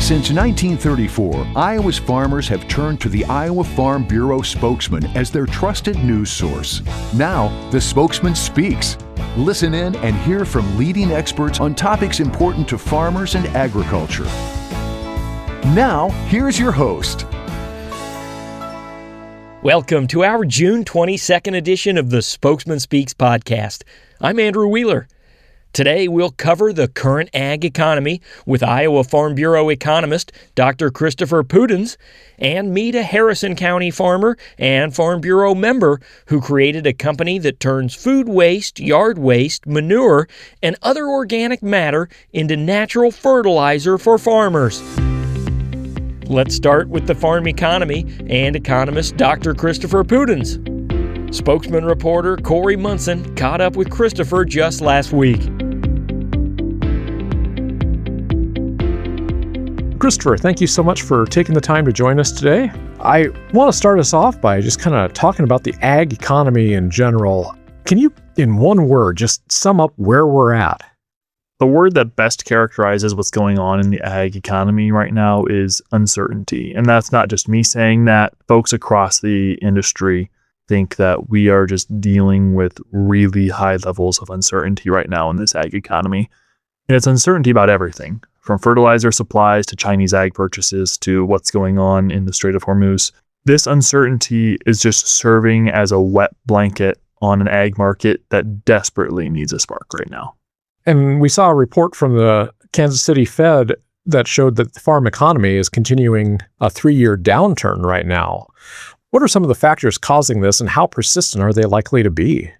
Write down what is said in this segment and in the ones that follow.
Since 1934, Iowa's farmers have turned to the Iowa Farm Bureau spokesman as their trusted news source. Now, the Spokesman Speaks. Listen in and hear from leading experts on topics important to farmers and agriculture. Now, here's your host. Welcome to our June 22nd edition of the Spokesman Speaks podcast. I'm Andrew Wheeler. Today, we'll cover the current ag economy with Iowa Farm Bureau economist Dr. Christopher Pudenz, and meet a Harrison County farmer and Farm Bureau member who created a company that turns food waste, yard waste, manure, and other organic matter into natural fertilizer for farmers. Let's start with the farm economy and economist Dr. Christopher Pudenz. Spokesman reporter Corey Munson caught up with Christopher just last week. Christopher, thank you so much for taking the time to join us today. I want to start us off by just kind of talking about the ag economy in general. Can you, in one word, just sum up where we're at? The word that best characterizes what's going on in the ag economy right now is uncertainty. And that's not just me saying that. Folks across the industry think that we are just dealing with really high levels of uncertainty right now in this ag economy. And it's uncertainty about everything, from fertilizer supplies to Chinese ag purchases to what's going on in the Strait of Hormuz. This uncertainty is just serving as a wet blanket on an ag market that desperately needs a spark right now. And we saw a report from the Kansas City Fed that showed that the farm economy is continuing a 3-year downturn right now. What are some of the factors causing this, and how persistent are they likely to be?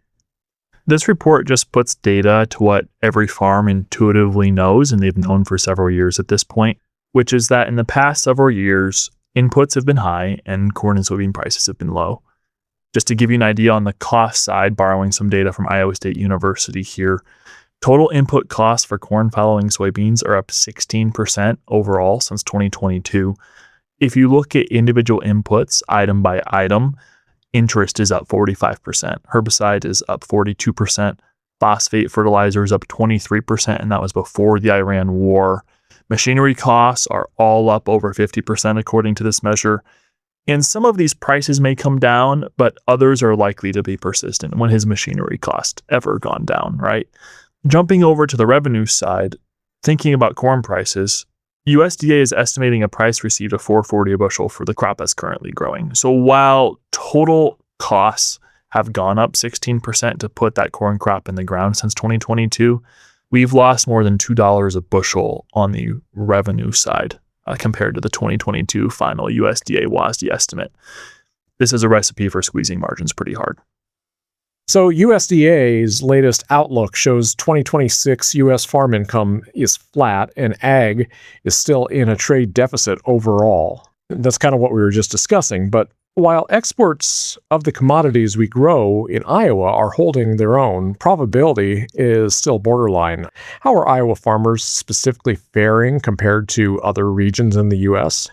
This report just puts data to what every farm intuitively knows, and they've known for several years at this point, which is that in the past several years, inputs have been high and corn and soybean prices have been low. Just to give you an idea on the cost side, borrowing some data from Iowa State University here, total input costs for corn following soybeans are up 16% overall since 2022. If you look at individual inputs, item by item, interest is up 45%, herbicide is up 42%, phosphate fertilizer is up 23%, and that was before the Iran war. Machinery costs are all up over 50% according to this measure. And some of these prices may come down, but others are likely to be persistent. When has machinery cost ever gone down, right? Jumping over to the revenue side, thinking about corn prices, USDA is estimating a price received of $4.40 a bushel for the crop that's currently growing. So while total costs have gone up 16% to put that corn crop in the ground since 2022, we've lost more than $2 a bushel on the revenue side compared to the 2022 final USDA WASDE estimate. This is a recipe for squeezing margins pretty hard. So USDA's latest outlook shows 2026 U.S. farm income is flat and ag is still in a trade deficit overall. That's kind of what we were just discussing. But while exports of the commodities we grow in Iowa are holding their own, profitability is still borderline. How are Iowa farmers specifically faring compared to other regions in the U.S.?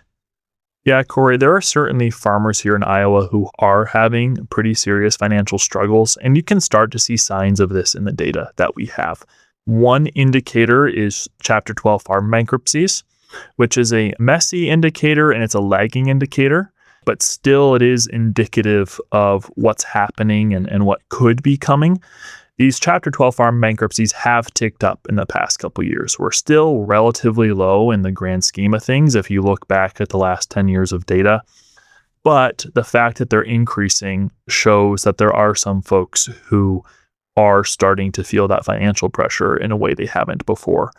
Yeah, Corey, there are certainly farmers here in Iowa who are having pretty serious financial struggles, and you can start to see signs of this in the data that we have. One indicator is Chapter 12 farm bankruptcies, which is a messy indicator and it's a lagging indicator, but still it is indicative of what's happening and what could be coming. These Chapter 12 farm bankruptcies have ticked up in the past couple of years. We're still relatively low in the grand scheme of things if you look back at the last 10 years of data. But the fact that they're increasing shows that there are some folks who are starting to feel that financial pressure in a way they haven't before.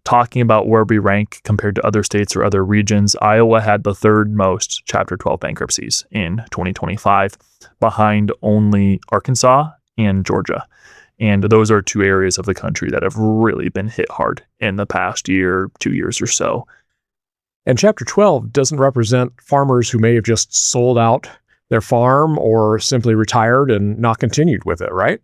Talking about where we rank compared to other states or other regions, Iowa had the third most Chapter 12 bankruptcies in 2025, behind only Arkansas and Georgia. And those are two areas of the country that have really been hit hard in the past year, 2 years or so. And Chapter 12 doesn't represent farmers who may have just sold out their farm or simply retired and not continued with it, right?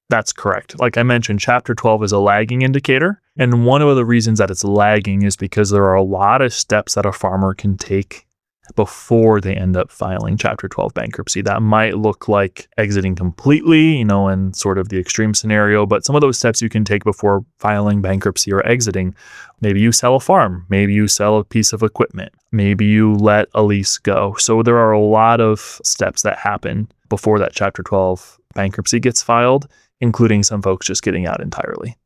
That's correct. Like I mentioned, Chapter 12 is a lagging indicator. And one of the reasons that it's lagging is because there are a lot of steps that a farmer can take before they end up filing Chapter 12 bankruptcy. That might look like exiting completely, in sort of the extreme scenario, but some of those steps you can take before filing bankruptcy or exiting. Maybe you sell a farm, maybe you sell a piece of equipment, maybe you let a lease go. So there are a lot of steps that happen before that Chapter 12 bankruptcy gets filed, including some folks just getting out entirely.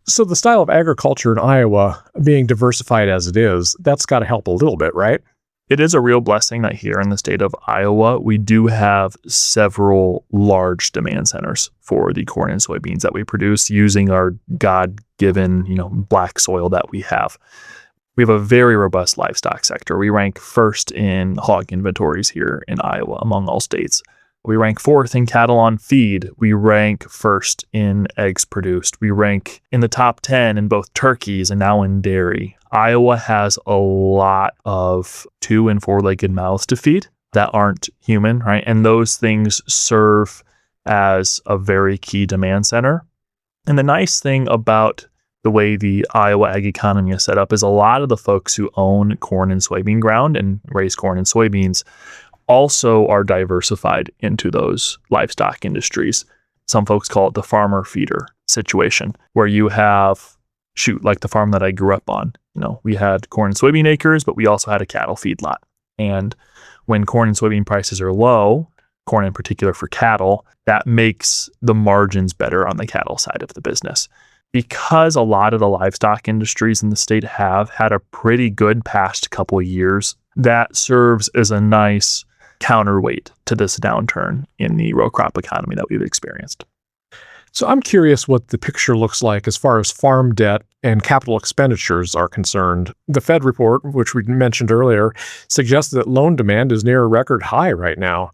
So the style of agriculture in Iowa being diversified as it is, that's got to help a little bit, right? It is a real blessing that here in the state of Iowa, we do have several large demand centers for the corn and soybeans that we produce using our God-given, black soil that we have. We have a very robust livestock sector. We rank first in hog inventories here in Iowa among all states. We rank fourth in cattle on feed. We rank first in eggs produced. We rank in the top 10 in both turkeys and now in dairy. Iowa has a lot of 2- and 4-legged mouths to feed that aren't human, right? And those things serve as a very key demand center. And the nice thing about the way the Iowa ag economy is set up is a lot of the folks who own corn and soybean ground and raise corn and soybeans also are diversified into those livestock industries. Some folks call it the farmer feeder situation, where you have, like the farm that I grew up on. We had corn and soybean acres, but we also had a cattle feedlot. And when corn and soybean prices are low, corn in particular for cattle, that makes the margins better on the cattle side of the business. Because a lot of the livestock industries in the state have had a pretty good past couple of years, that serves as a nice counterweight to this downturn in the row crop economy that we've experienced. So I'm curious what the picture looks like as far as farm debt and capital expenditures are concerned. The Fed report, which we mentioned earlier, suggests that loan demand is near a record high right now.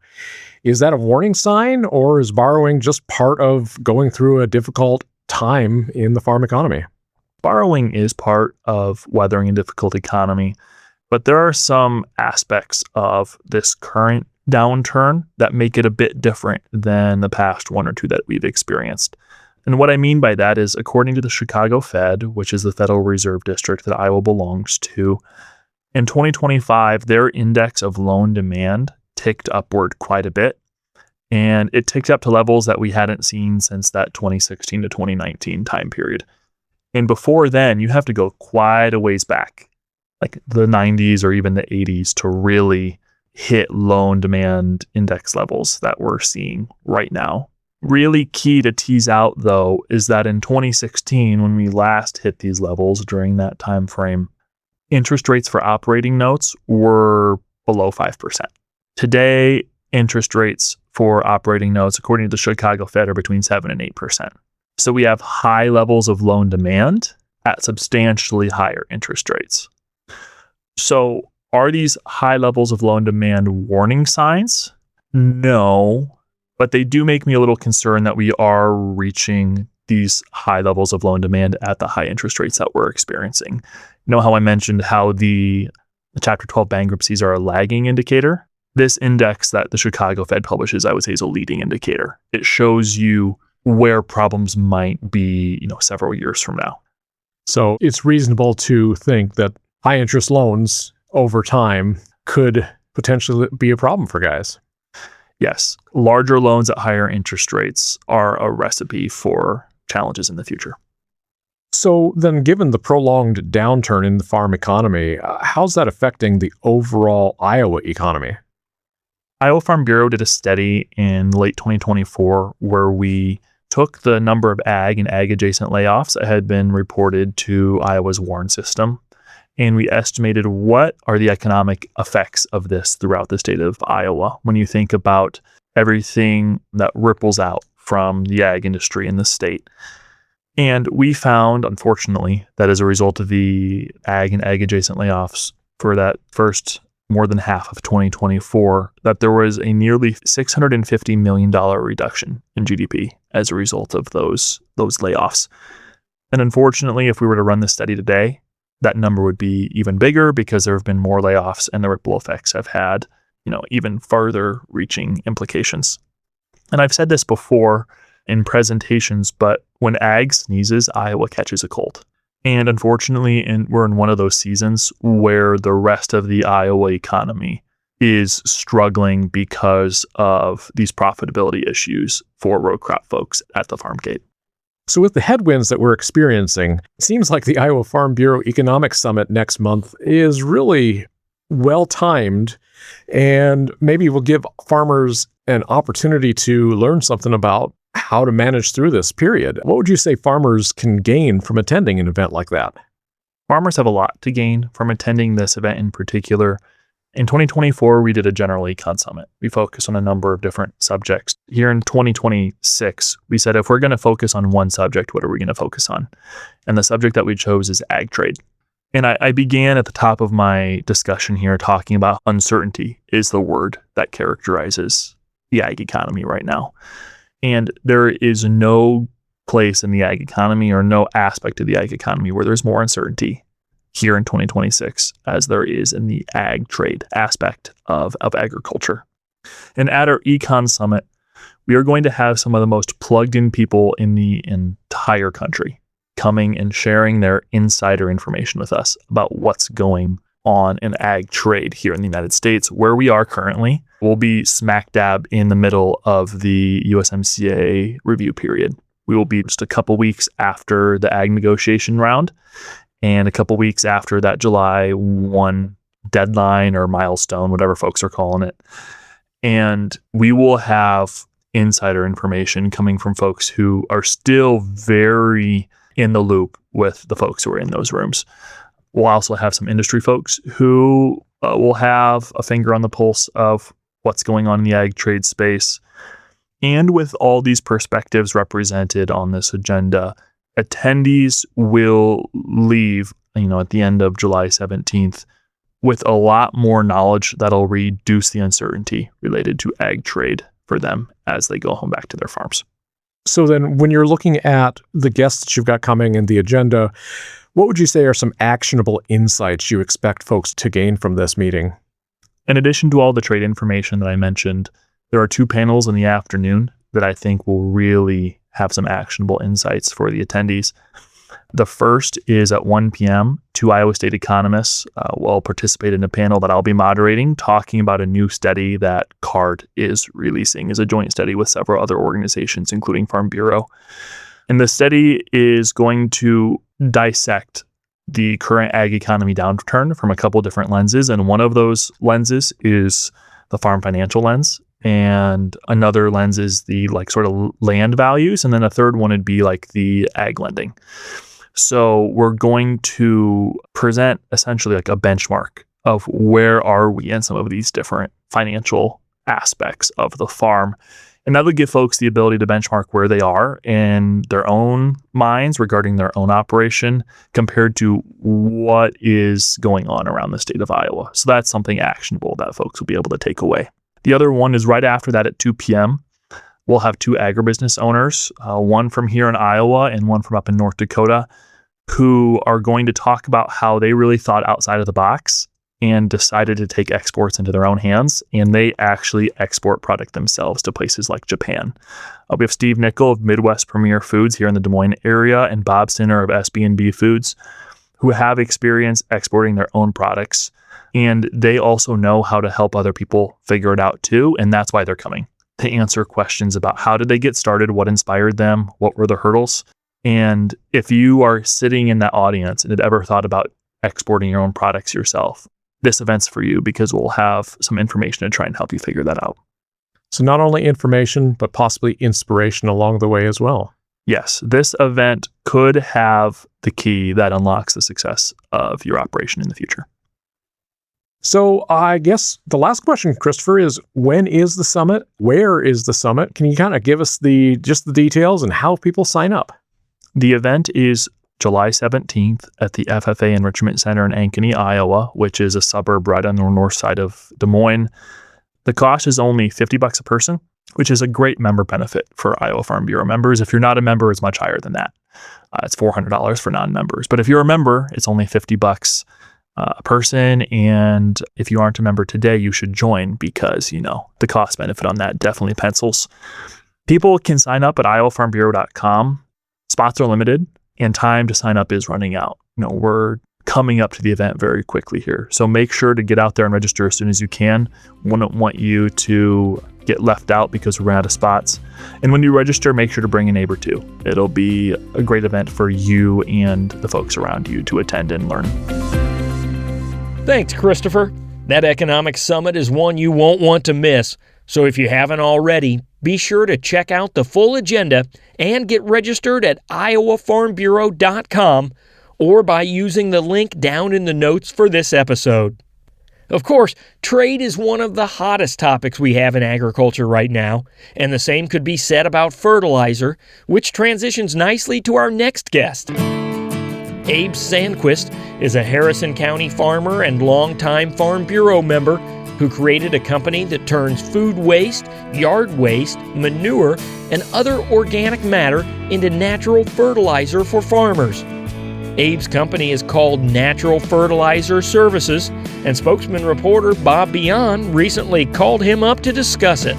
Is that a warning sign, or is borrowing just part of going through a difficult time in the farm economy? Borrowing is part of weathering a difficult economy, but there are some aspects of this current downturn that make it a bit different than the past one or two that we've experienced. And what I mean by that is, according to the Chicago Fed, which is the Federal Reserve District that Iowa belongs to, in 2025, their index of loan demand ticked upward quite a bit. And it ticked up to levels that we hadn't seen since that 2016 to 2019 time period. And before then, you have to go quite a ways back, like the 90s or even the 80s, to really hit loan demand index levels that we're seeing right now. Really key to tease out, though, is that in 2016, when we last hit these levels during that time frame, interest rates for operating notes were below 5%. Today, interest rates for operating notes, according to the Chicago Fed, are between 7 and 8%. So we have high levels of loan demand at substantially higher interest rates. So are these high levels of loan demand warning signs? No, but they do make me a little concerned that we are reaching these high levels of loan demand at the high interest rates that we're experiencing. How I mentioned how the Chapter 12 bankruptcies are a lagging indicator? This index that the Chicago Fed publishes, I would say, is a leading indicator. It shows you where problems might be, several years from now. So it's reasonable to think that high interest loans over time could potentially be a problem for guys. Yes, larger loans at higher interest rates are a recipe for challenges in the future. So then, given the prolonged downturn in the farm economy, how's that affecting the overall Iowa economy? Iowa Farm Bureau did a study in late 2024 where we took the number of ag and ag-adjacent layoffs that had been reported to Iowa's WARN system, and we estimated what are the economic effects of this throughout the state of Iowa when you think about everything that ripples out from the ag industry in the state. And we found, unfortunately, that as a result of the ag and ag-adjacent layoffs for that first more than half of 2024, that there was a nearly $650 million reduction in GDP as a result of those layoffs. And unfortunately, if we were to run this study today, that number would be even bigger because there have been more layoffs and the ripple effects have had, even further reaching implications. And I've said this before in presentations, but when ag sneezes, Iowa catches a cold. And unfortunately, we're in one of those seasons where the rest of the Iowa economy is struggling because of these profitability issues for row crop folks at the farm gate. So with the headwinds that we're experiencing, it seems like the Iowa Farm Bureau Economic Summit next month is really well-timed, and maybe will give farmers an opportunity to learn something about how to manage through this period. What would you say farmers can gain from attending an event like that? Farmers have a lot to gain from attending this event in particular. In 2024, we did a general econ summit. We focused on a number of different subjects. Here in 2026, we said, if we're going to focus on one subject, what are we going to focus on? And the subject that we chose is ag trade. And I began at the top of my discussion here talking about uncertainty is the word that characterizes the ag economy right now. And there is no place in the ag economy or no aspect of the ag economy where there's more uncertainty here in 2026 as there is in the ag trade aspect of agriculture. And at our Econ Summit, we are going to have some of the most plugged in people in the entire country coming and sharing their insider information with us about what's going on in ag trade here in the United States, where we are currently. We'll be smack dab in the middle of the USMCA review period. We will be just a couple weeks after the ag negotiation round and a couple weeks after that July 1 deadline or milestone, whatever folks are calling it. And we will have insider information coming from folks who are still very in the loop with the folks who are in those rooms. We'll also have some industry folks who will have a finger on the pulse of what's going on in the ag trade space. And with all these perspectives represented on this agenda, attendees will leave, at the end of July 17th with a lot more knowledge that'll reduce the uncertainty related to ag trade for them as they go home back to their farms. So then when you're looking at the guests that you've got coming in the agenda, what would you say are some actionable insights you expect folks to gain from this meeting? In addition to all the trade information that I mentioned, there are 2 panels in the afternoon that I think will really have some actionable insights for the attendees. The first is at 1 p.m. 2 Iowa State economists will participate in a panel that I'll be moderating, talking about a new study that CARD is releasing as a joint study with several other organizations, including Farm Bureau. And the study is going to dissect the current ag economy downturn from a couple different lenses. And one of those lenses is the farm financial lens. And another lens is the sort of land values. And then a third one would be the ag lending. So we're going to present essentially a benchmark of where are we in some of these different financial aspects of the farm. And that would give folks the ability to benchmark where they are in their own minds regarding their own operation compared to what is going on around the state of Iowa. So that's something actionable that folks will be able to take away. The other one is right after that at 2 p.m. We'll have 2 agribusiness owners, one from here in Iowa and one from up in North Dakota, who are going to talk about how they really thought outside of the box and decided to take exports into their own hands, and they actually export product themselves to places like Japan. We have Steve Nickel of Midwest Premier Foods here in the Des Moines area and Bob Sinner of SB&B Foods, who have experience exporting their own products, and they also know how to help other people figure it out too, and that's why they're coming, to answer questions about how did they get started, what inspired them, what were the hurdles. And if you are sitting in that audience and had ever thought about exporting your own products yourself, this event's for you because we'll have some information to try and help you figure that out. So not only information, but possibly inspiration along the way as well. Yes, this event could have the key that unlocks the success of your operation in the future. So I guess the last question, Christopher, is when is the summit? Where is the summit? Can you kind of give us just the details and how people sign up? The event is July 17th at the FFA Enrichment Center in Ankeny, Iowa, which is a suburb right on the north side of Des Moines. The cost is only $50 a person, which is a great member benefit for Iowa Farm Bureau members. If you're not a member, it's much higher than that. It's $400 for non-members. But if you're a member, it's only $50 a person. And if you aren't a member today, you should join because, the cost benefit on that definitely pencils. People can sign up at iowafarmbureau.com. Spots are limited. and time to sign up is running out. We're coming up to the event very quickly here. So make sure to get out there and register as soon as you can. Wouldn't want you to get left out because we're out of spots. And when you register, make sure to bring a neighbor too. It'll be a great event for you and the folks around you to attend and learn. Thanks, Christopher. That economic summit is one you won't want to miss. So if you haven't already, be sure to check out the full agenda and get registered at iowafarmbureau.com or by using the link down in the notes for this episode. Of course, trade is one of the hottest topics we have in agriculture right now, and the same could be said about fertilizer, which transitions nicely to our next guest. Abe Sandquist is a Harrison County farmer and longtime Farm Bureau member who created a company that turns food waste, yard waste, manure, and other organic matter into natural fertilizer for farmers. Abe's company is called Natural Fertilizer Services, and spokesman reporter Bob Beyond recently called him up to discuss it.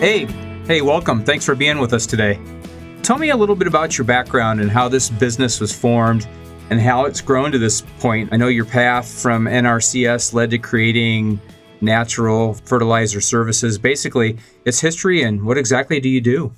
Abe, hey, welcome. Thanks for being with us today. Tell me a little bit about your background and how this business was formed and how it's grown to this point. I know your path from NRCS led to creating Natural Fertilizer Services. Basically, its history and what exactly do you do?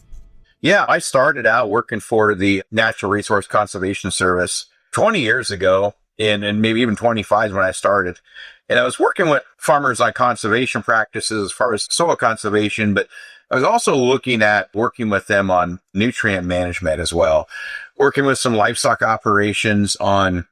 Yeah, I started out working for the Natural Resource Conservation Service 20 years ago, and maybe even 25 when I started. And I was working with farmers on conservation practices as far as soil conservation, but I was also looking at working with them on nutrient management as well, working with some livestock operations on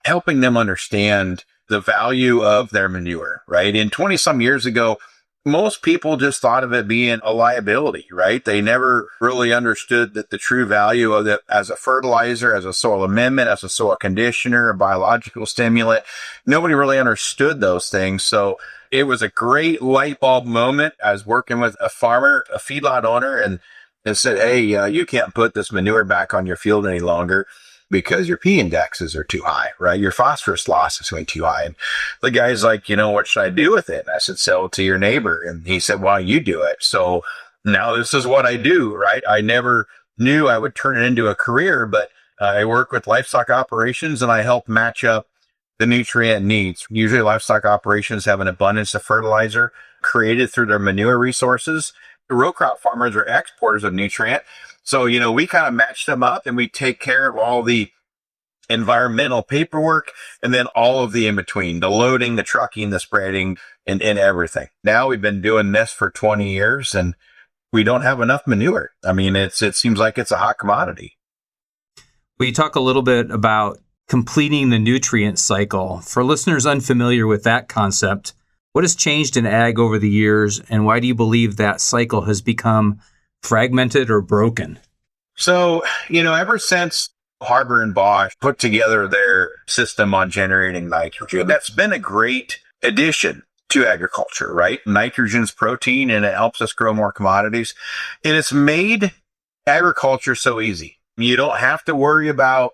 helping them understand the value of their manure, right? And 20 some years ago, most people just thought of it being a liability, right? They never really understood that the true value of it as a fertilizer, as a soil amendment, as a soil conditioner, a biological stimulant. Nobody really understood those things. So it was a great light bulb moment. I was working with a farmer, a feedlot owner, and said, hey, you can't put this manure back on your field any longer because your P indexes are too high, right? Your phosphorus loss is going too high. And the guy's like, what should I do with it? And I said, sell it to your neighbor. And he said, why don't you do it? So now this is what I do, right? I never knew I would turn it into a career, but I work with livestock operations and I help match up the nutrient needs. Usually livestock operations have an abundance of fertilizer created through their manure resources. The row crop farmers are exporters of nutrient. So, we kind of match them up and we take care of all the environmental paperwork and then all of the in between, the loading, the trucking, the spreading, and everything. Now we've been doing this for 20 years and we don't have enough manure. I mean, it seems like it's a hot commodity. Will you talk a little bit about completing the nutrient cycle? For listeners unfamiliar with that concept, what has changed in ag over the years and why do you believe that cycle has become fragmented or broken? So, ever since Harbor and Bosch put together their system on generating nitrogen, that's been a great addition to agriculture, right? Nitrogen's protein and it helps us grow more commodities. And it's made agriculture so easy. You don't have to worry about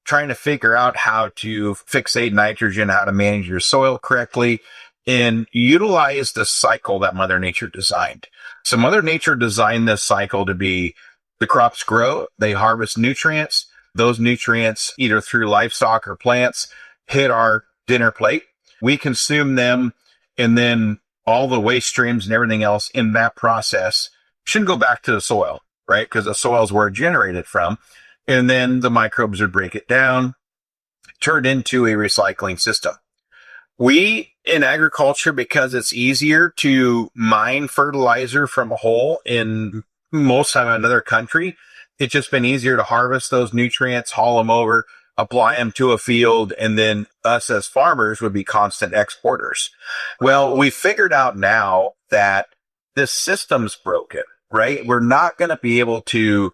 trying to figure out how to fixate nitrogen, how to manage your soil correctly, and utilize the cycle that Mother Nature designed. So Mother Nature designed this cycle to be the crops grow, they harvest nutrients. Those nutrients, either through livestock or plants, hit our dinner plate. We consume them, and then all the waste streams and everything else in that process should go back to the soil, right? Because the soil is where it generated from. And then the microbes would break it down, turn it into a recycling system. We, in agriculture, because it's easier to mine fertilizer from a hole in most of another country, it's just been easier to harvest those nutrients, haul them over, apply them to a field, and then us as farmers would be constant exporters. Well, we figured out now that this system's broken, right? We're not going to be able to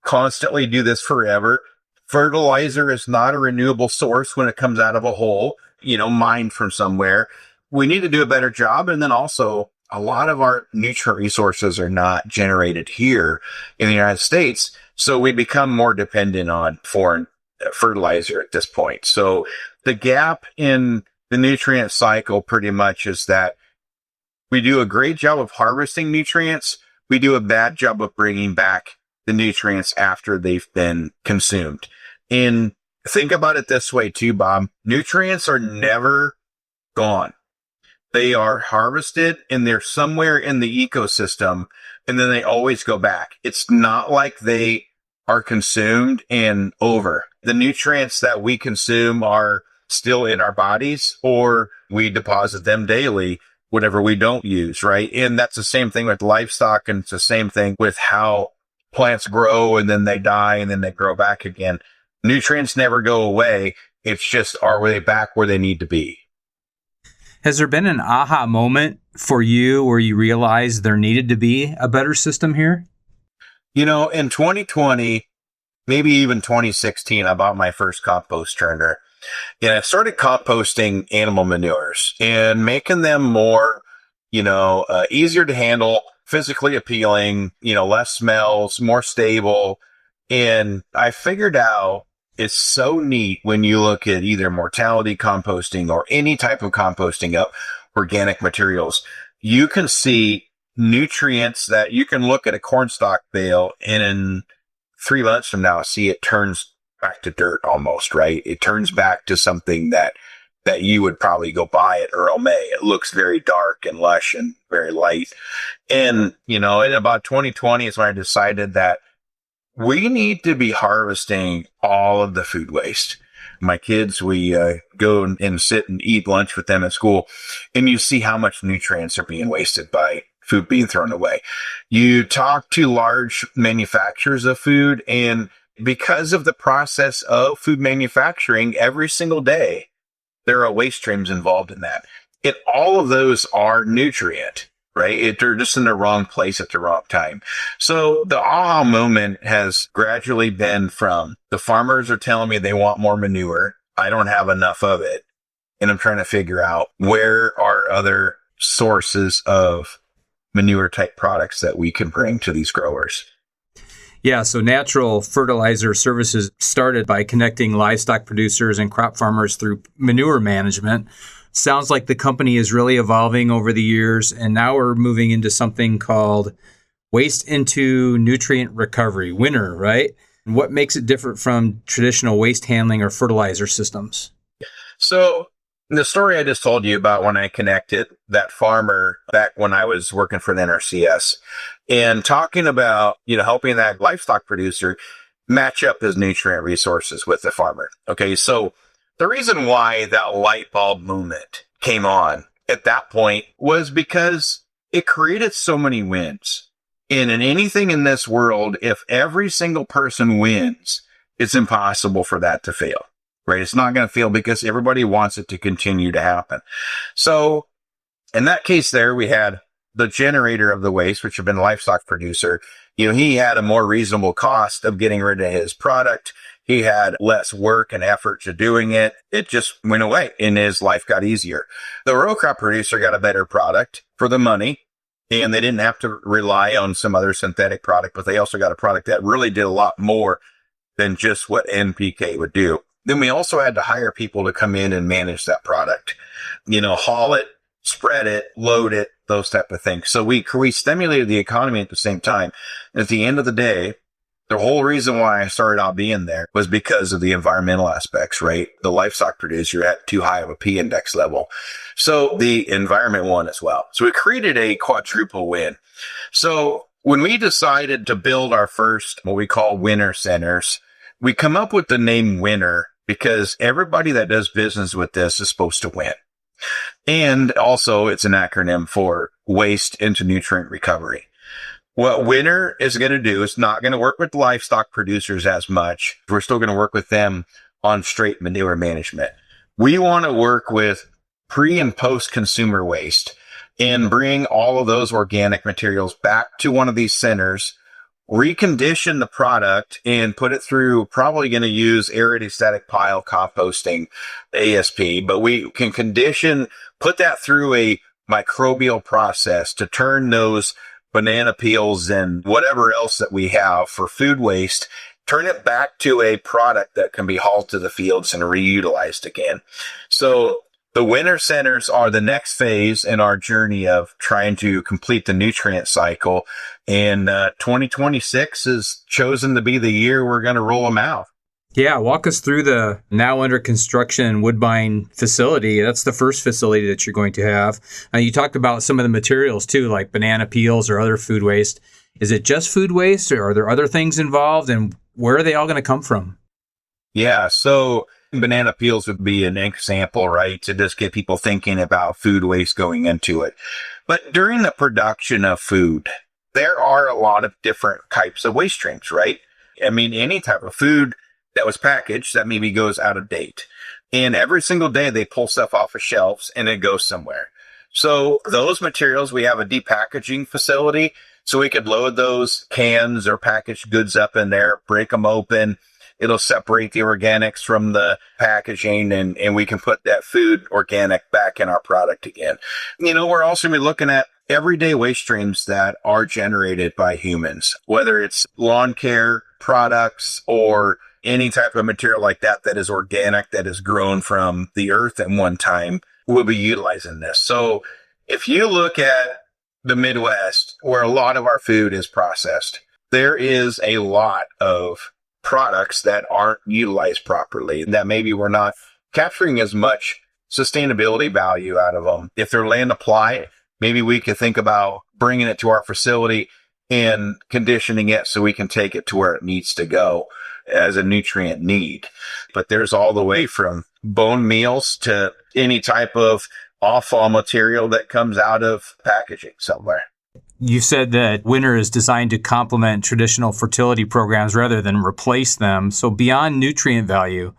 constantly do this forever. Fertilizer is not a renewable source when it comes out of a hole, mined from somewhere. We need to do a better job. And then also, a lot of our nutrient resources are not generated here in the United States. So we become more dependent on foreign fertilizer at this point. So the gap in the nutrient cycle pretty much is that we do a great job of harvesting nutrients, we do a bad job of bringing back the nutrients after they've been consumed. And think about it this way too, Bob. Nutrients are never gone. They are harvested and they're somewhere in the ecosystem, and then they always go back. It's not like they are consumed and over. The nutrients that we consume are still in our bodies, or we deposit them daily, whatever we don't use, right? And that's the same thing with livestock, and it's the same thing with how plants grow and then they die and then they grow back again. Nutrients never go away. It's just, are they back where they need to be? Has there been an aha moment for you where you realized there needed to be a better system here? You know, in 2020, maybe even 2016, I bought my first compost turner. And I started composting animal manures and making them more, easier to handle, physically appealing, less smells, more stable. And I figured out it's so neat when you look at either mortality composting or any type of composting of organic materials. You can see nutrients that you can look at a cornstalk bale and in 3 months from now, see it turns back to dirt almost, right? It turns back to something that you would probably go buy at Earl May. It looks very dark and lush and very light. And, in about 2020 is when I decided that we need to be harvesting all of the food waste. My kids, we go and sit and eat lunch with them at school, and you see how much nutrients are being wasted by food being thrown away. You talk to large manufacturers of food, and because of the process of food manufacturing, every single day, there are waste streams involved in that. And all of those are nutrient, right? They're just in the wrong place at the wrong time. So the aha moment has gradually been from the farmers are telling me they want more manure. I don't have enough of it. And I'm trying to figure out where are other sources of manure type products that we can bring to these growers. Yeah, so Natural Fertilizer Services started by connecting livestock producers and crop farmers through manure management. Sounds like the company is really evolving over the years, and now we're moving into something called waste into nutrient recovery, WINR, right? And what makes it different from traditional waste handling or fertilizer systems? So the story I just told you about when I connected that farmer back when I was working for the NRCS and talking about, helping that livestock producer match up his nutrient resources with the farmer. Okay, so the reason why that light bulb movement came on at that point was because it created so many wins. And in anything in this world, if every single person wins, it's impossible for that to fail. Right? It's not going to fail because everybody wants it to continue to happen. So in that case there, we had the generator of the waste, which had been a livestock producer. He had a more reasonable cost of getting rid of his product. He had less work and effort to doing it. It just went away and his life got easier. The row crop producer got a better product for the money, and they didn't have to rely on some other synthetic product, but they also got a product that really did a lot more than just what NPK would do. Then we also had to hire people to come in and manage that product, haul it, spread it, load it, those type of things. So we stimulated the economy at the same time. And at the end of the day, the whole reason why I started out being there was because of the environmental aspects, right? The livestock producer had too high of a P index level. So the environment won as well. So we created a quadruple win. So when we decided to build our first, what we call winner centers, we come up with the name WINR because everybody that does business with this is supposed to win. And also it's an acronym for waste into nutrient recovery. What WINR is going to do is not going to work with livestock producers as much. We're still going to work with them on straight manure management. We want to work with pre and post consumer waste and bring all of those organic materials back to one of these centers, recondition the product and put it through, probably going to use aerated static pile composting, ASP, but we can put that through a microbial process to turn those banana peels and whatever else that we have for food waste, turn it back to a product that can be hauled to the fields and reutilized again. So the winter centers are the next phase in our journey of trying to complete the nutrient cycle And 2026 is chosen to be the year we're going to roll them out. Yeah, walk us through the now under construction Woodbine facility. That's the first facility that you're going to have. You talked about some of the materials too, like banana peels or other food waste. Is it just food waste, or are there other things involved, and where are they all going to come from? Yeah, so banana peels would be an example, right, to just get people thinking about food waste going into it. But during the production of food, there are a lot of different types of waste streams, right? I mean, any type of food that was packaged that maybe goes out of date. And every single day they pull stuff off of shelves and it goes somewhere. So those materials, we have a depackaging facility, so we could load those cans or packaged goods up in there, break them open. It'll separate the organics from the packaging, and we can put that food organic back in our product again. You know, we're also going to be looking at everyday waste streams that are generated by humans, whether it's lawn care products or any type of material like that that is organic, that is grown from the earth at one time. We'll be utilizing this. So if you look at the Midwest, where a lot of our food is processed, there is a lot of products that aren't utilized properly, that maybe we're not capturing as much sustainability value out of them. If they're land applied, maybe we could think about bringing it to our facility and conditioning it so we can take it to where it needs to go as a nutrient need. But there's all the way from bone meals to any type of off-fall material that comes out of packaging somewhere. You said that winter is designed to complement traditional fertility programs rather than replace them. So beyond nutrient value,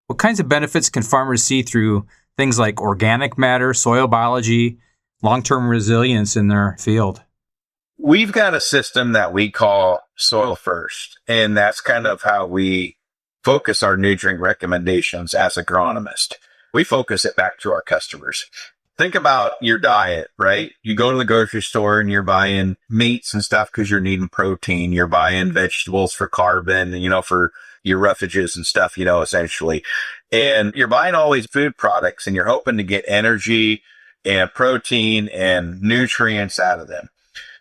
what kinds of benefits can farmers see through things like organic matter, soil biology, long-term resilience in their field? We've got a system that we call Soil First, and that's kind of how we focus our nutrient recommendations as agronomists. We focus it back to our customers. Think about your diet, right? You go to the grocery store and you're buying meats and stuff because you're needing protein. You're buying vegetables for carbon, for your roughages and stuff, essentially. And you're buying all these food products and you're hoping to get energy and protein and nutrients out of them.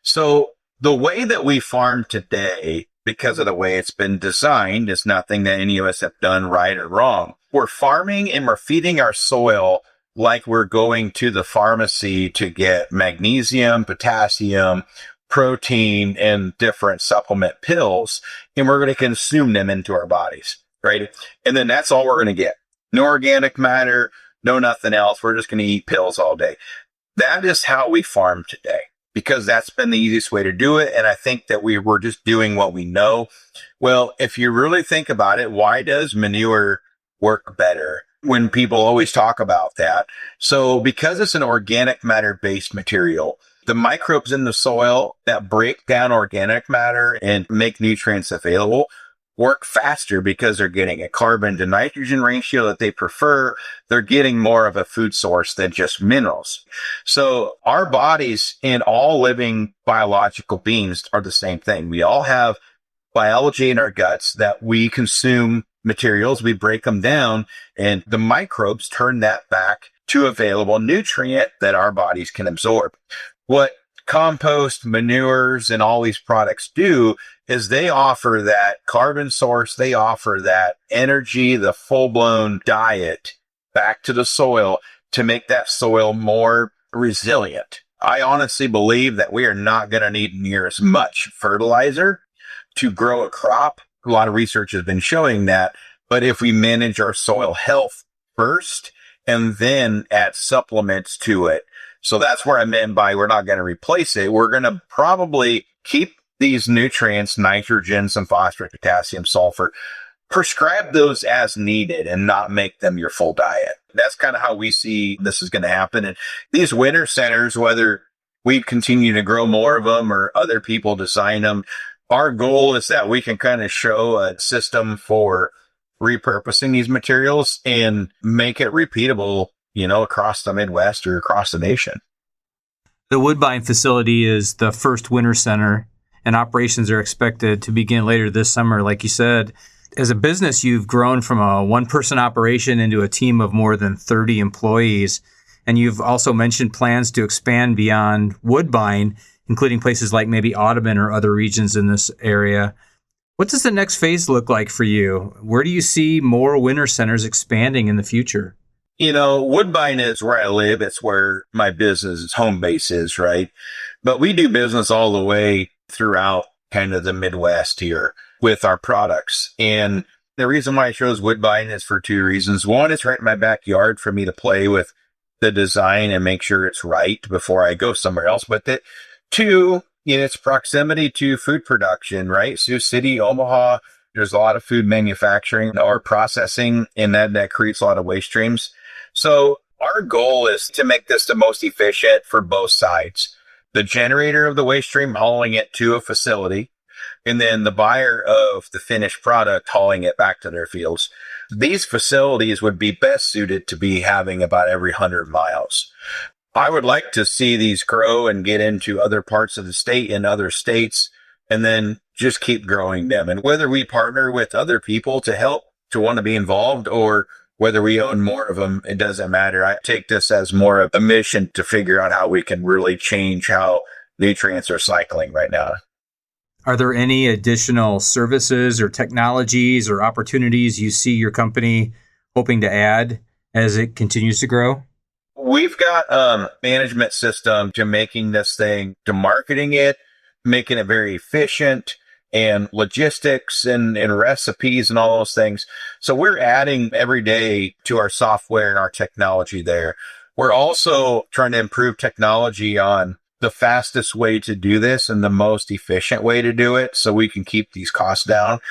So the way that we farm today, because of the way it's been designed, is nothing that any of us have done right or wrong. We're farming and we're feeding our soil like we're going to the pharmacy to get magnesium, potassium, protein, and different supplement pills, and we're going to consume them into our bodies, right? And then that's all we're going to get. No organic matter, no nothing else. We're just going to eat pills all day. That is how we farm today, because that's been the easiest way to do it. And I think that we were just doing what we know. Well, if you really think about it, why does manure work better when people always talk about that? So because it's an organic matter based material, the microbes in the soil that break down organic matter and make nutrients available work faster because they're getting a carbon to nitrogen ratio that they prefer. They're getting more of a food source than just minerals. So our bodies and all living biological beings are the same thing. We all have biology in our guts that we consume materials, we break them down, and the microbes turn that back to available nutrient that our bodies can absorb. What compost, manures, and all these products do is they offer that carbon source, they offer that energy, the full-blown diet back to the soil to make that soil more resilient. I honestly believe that we are not going to need near as much fertilizer to grow a crop. A lot of research has been showing that, but if we manage our soil health first and then add supplements to it. So that's where I meant by we're not going to replace it. We're going to probably keep these nutrients, nitrogen, some phosphorus, potassium, sulfur, prescribe those as needed and not make them your full diet. That's kind of how we see this is going to happen. And these winter centers, whether we continue to grow more of them or other people design them, our goal is that we can kind of show a system for repurposing these materials and make it repeatable, across the Midwest or across the nation. The Woodbine facility is the first winter center, and operations are expected to begin later this summer, like you said. As a business, you've grown from a one-person operation into a team of more than 30 employees, and you've also mentioned plans to expand beyond Woodbine including places like maybe Audubon or other regions in this area. What does the next phase look like for you? Where do you see more winter centers expanding in the future? Woodbine is where I live. It's where my business home base is, right? But we do business all the way throughout kind of the Midwest here with our products. And the reason why I chose Woodbine is for two reasons. One, it's right in my backyard for me to play with the design and make sure it's right before I go somewhere else with it. Two, its proximity to food production, right? Sioux City, Omaha, there's a lot of food manufacturing or processing, and that creates a lot of waste streams. So our goal is to make this the most efficient for both sides. The generator of the waste stream hauling it to a facility, and then the buyer of the finished product hauling it back to their fields. These facilities would be best suited to be having about every 100 miles. I would like to see these grow and get into other parts of the state and other states, and then just keep growing them. And whether we partner with other people to help, to want to be involved, or whether we own more of them, it doesn't matter. I take this as more of a mission to figure out how we can really change how nutrients are cycling right now. Are there any additional services or technologies or opportunities you see your company hoping to add as it continues to grow? We've got a management system to making this thing, to marketing it, making it very efficient, and logistics and recipes and all those things. So we're adding every day to our software and our technology there. We're also trying to improve technology on the fastest way to do this and the most efficient way to do it so we can keep these costs down.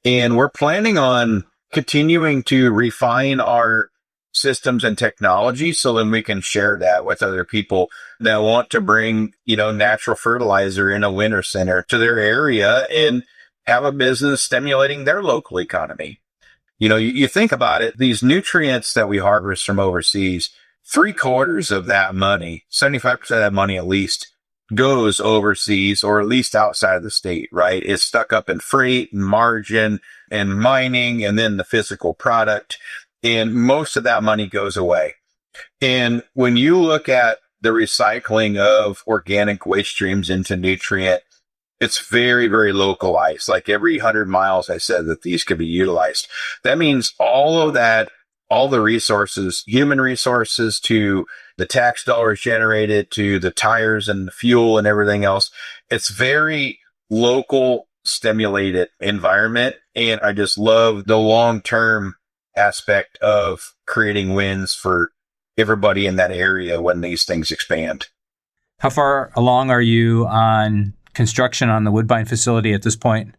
And we're planning on continuing to refine our systems and technology so then we can share that with other people that want to bring, natural fertilizer in a winter center to their area and have a business stimulating their local economy. You think about it, these nutrients that we harvest from overseas, 3/4 of that money, 75% of that money at least, goes overseas or at least outside of the state, right? It's stuck up in freight and margin and mining and then the physical product. And most of that money goes away. And when you look at the recycling of organic waste streams into nutrient, it's very, very localized. Like every 100 miles, I said that these could be utilized. That means all of that, all the resources, human resources to the tax dollars generated to the tires and the fuel and everything else. It's very local stimulated environment. And I just love the long-term aspect of creating wins for everybody in that area when these things expand. How far along are you on construction on the Woodbine facility at this point?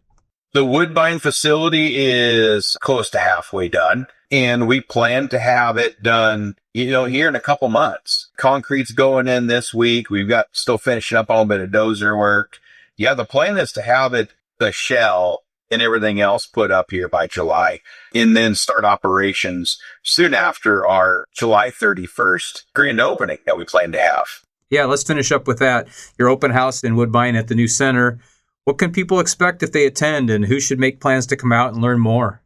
The Woodbine facility is close to halfway done, and we plan to have it done, here in a couple months. Concrete's going in this week. We've got still finishing up a little bit of dozer work. Yeah, the plan is to have it, the shell and everything else put up here by July, and then start operations soon after our July 31st grand opening that we plan to have. Yeah, let's finish up with that. Your open house in Woodbine at the new center. What can people expect if they attend, and who should make plans to come out and learn more?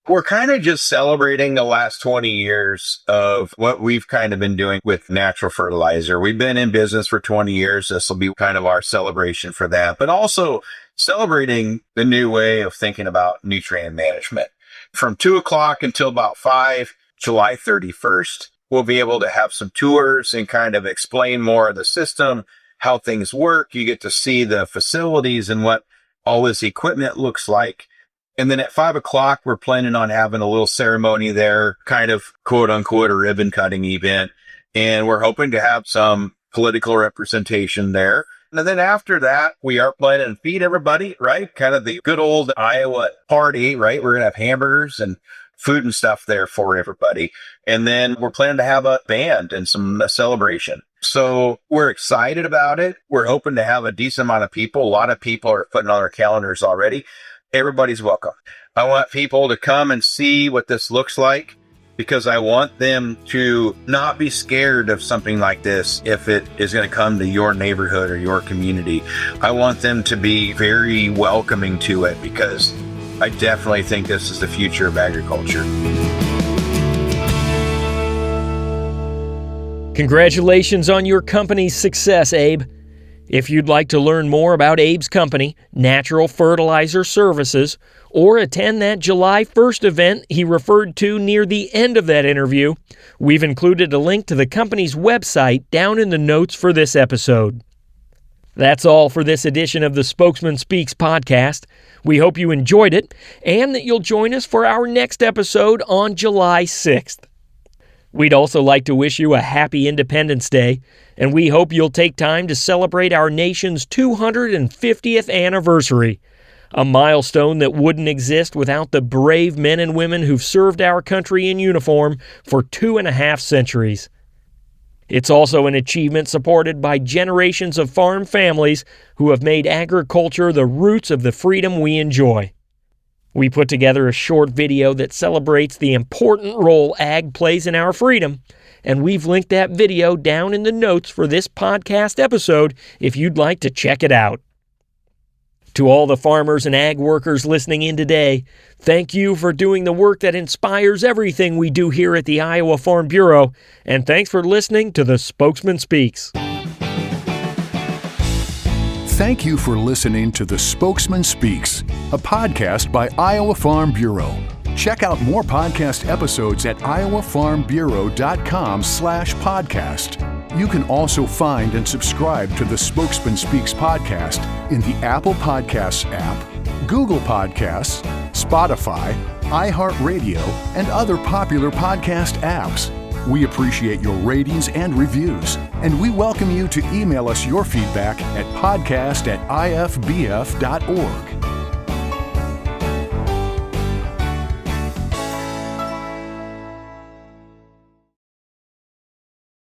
We're kind of just celebrating the last 20 years of what we've kind of been doing with natural fertilizer. We've been in business for 20 years. This will be kind of our celebration for that, but also celebrating the new way of thinking about nutrient management. From 2:00 until about 5, July 31st, we'll be able to have some tours and kind of explain more of the system, how things work. You get to see the facilities and what all this equipment looks like. And then at 5:00, we're planning on having a little ceremony there, kind of quote unquote a ribbon cutting event. And we're hoping to have some political representation there. And then after that, we are planning to feed everybody, right? Kind of the good old Iowa party, right? We're going to have hamburgers and food and stuff there for everybody. And then we're planning to have a band and some celebration. So we're excited about it. We're hoping to have a decent amount of people. A lot of people are putting on their calendars already. Everybody's welcome. I want people to come and see what this looks like, because I want them to not be scared of something like this if it is going to come to your neighborhood or your community. I want them to be very welcoming to it, because I definitely think this is the future of agriculture. Congratulations on your company's success, Abe. If you'd like to learn more about Abe's company, Natural Fertilizer Services, or attend that July 1st event he referred to near the end of that interview, we've included a link to the company's website down in the notes for this episode. That's all for this edition of the Spokesman Speaks podcast. We hope you enjoyed it and that you'll join us for our next episode on July 6th. We'd also like to wish you a happy Independence Day, and we hope you'll take time to celebrate our nation's 250th anniversary, a milestone that wouldn't exist without the brave men and women who've served our country in uniform for 2.5 centuries. It's also an achievement supported by generations of farm families who have made agriculture the roots of the freedom we enjoy. We put together a short video that celebrates the important role ag plays in our freedom, and we've linked that video down in the notes for this podcast episode if you'd like to check it out. To all the farmers and ag workers listening in today, thank you for doing the work that inspires everything we do here at the Iowa Farm Bureau, and thanks for listening to the Spokesman Speaks. Thank you for listening to The Spokesman Speaks, a podcast by Iowa Farm Bureau. Check out more podcast episodes at iowafarmbureau.com/podcast. You can also find and subscribe to the Spokesman Speaks podcast in the Apple Podcasts app, Google Podcasts, Spotify, iHeartRadio, and other popular podcast apps. We appreciate your ratings and reviews, and we welcome you to email us your feedback at podcast@ifbf.org.